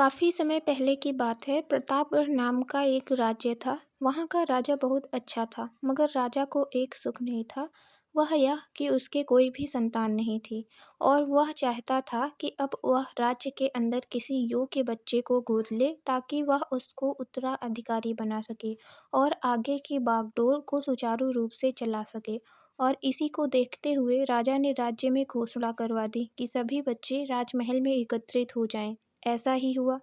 काफ़ी समय पहले की बात है। प्रतापगढ़ नाम का एक राज्य था। वहाँ का राजा बहुत अच्छा था, मगर राजा को एक सुख नहीं था। वह यह कि उसके कोई भी संतान नहीं थी और वह चाहता था कि अब वह राज्य के अंदर किसी योग्य बच्चे को गोद ले ताकि वह उसको उत्तराधिकारी बना सके और आगे की बागडोर को सुचारू रूप से चला सके। और इसी को देखते हुए राजा ने राज्य में घोषणा करवा दी कि सभी बच्चे राजमहल में एकत्रित हो जाएं। ऐसा ही हुआ।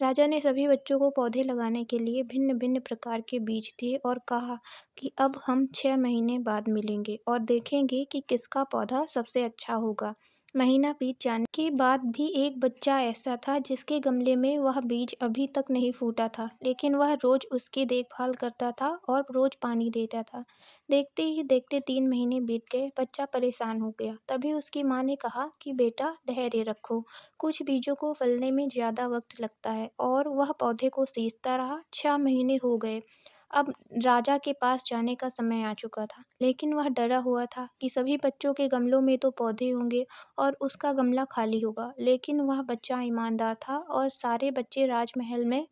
राजा ने सभी बच्चों को पौधे लगाने के लिए भिन्न-भिन्न प्रकार के बीज दिए और कहा कि अब हम 6 महीने बाद मिलेंगे और देखेंगे कि किसका पौधा सबसे अच्छा होगा। महीना बीत जाने के बाद भी एक बच्चा ऐसा था जिसके गमले में वह बीज अभी तक नहीं फूटा था, लेकिन वह रोज उसकी देखभाल करता था और रोज पानी देता था। देखते ही देखते 3 महीने बीत गए। बच्चा परेशान हो गया। तभी उसकी माँ ने कहा कि बेटा धैर्य रखो, कुछ बीजों को फलने में ज़्यादा वक्त लगता है। और वह पौधे को सींचता रहा। 6 महीने हो गए। अब राजा के पास जाने का समय आ चुका था, लेकिन वह डरा हुआ था कि सभी बच्चों के गमलों में तो पौधे होंगे और उसका गमला खाली होगा। लेकिन वह बच्चा ईमानदार था और सारे बच्चे राजमहल में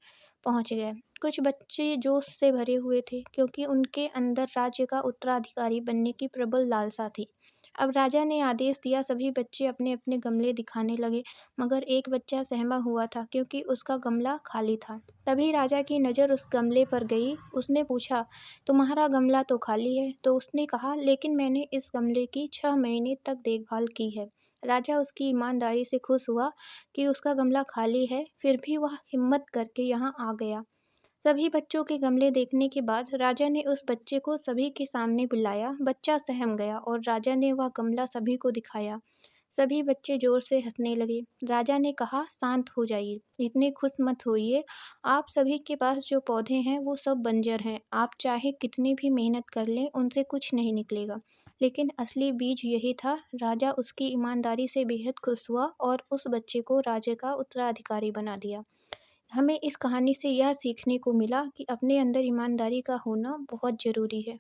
पहुंच गए। कुछ बच्चे जोश से भरे हुए थे क्योंकि उनके अंदर राज्य का उत्तराधिकारी बनने की प्रबल लालसा थी। अब राजा ने आदेश दिया, सभी बच्चे अपने अपने गमले दिखाने लगे, मगर एक बच्चा सहमा हुआ था क्योंकि उसका गमला खाली था। तभी राजा की नज़र उस गमले पर गई। उसने पूछा, तुम्हारा गमला तो खाली है। तो उसने कहा, लेकिन मैंने इस गमले की 6 महीने तक देखभाल की है। राजा उसकी ईमानदारी से खुश हुआ कि उसका गमला खाली है, फिर भी वह हिम्मत करके यहाँ आ गया। सभी बच्चों के गमले देखने के बाद राजा ने उस बच्चे को सभी के सामने बुलाया। बच्चा सहम गया और राजा ने वह गमला सभी को दिखाया। सभी बच्चे जोर से हंसने लगे। राजा ने कहा, शांत हो जाइए, इतने खुश मत होइए। आप सभी के पास जो पौधे हैं वो सब बंजर हैं। आप चाहे कितनी भी मेहनत कर लें, उनसे कुछ नहीं निकलेगा। लेकिन असली बीज यही था। राजा उसकी ईमानदारी से बेहद खुश हुआ और उस बच्चे को राज्य का उत्तराधिकारी बना दिया। हमें इस कहानी से यह सीखने को मिला कि अपने अंदर ईमानदारी का होना बहुत ज़रूरी है।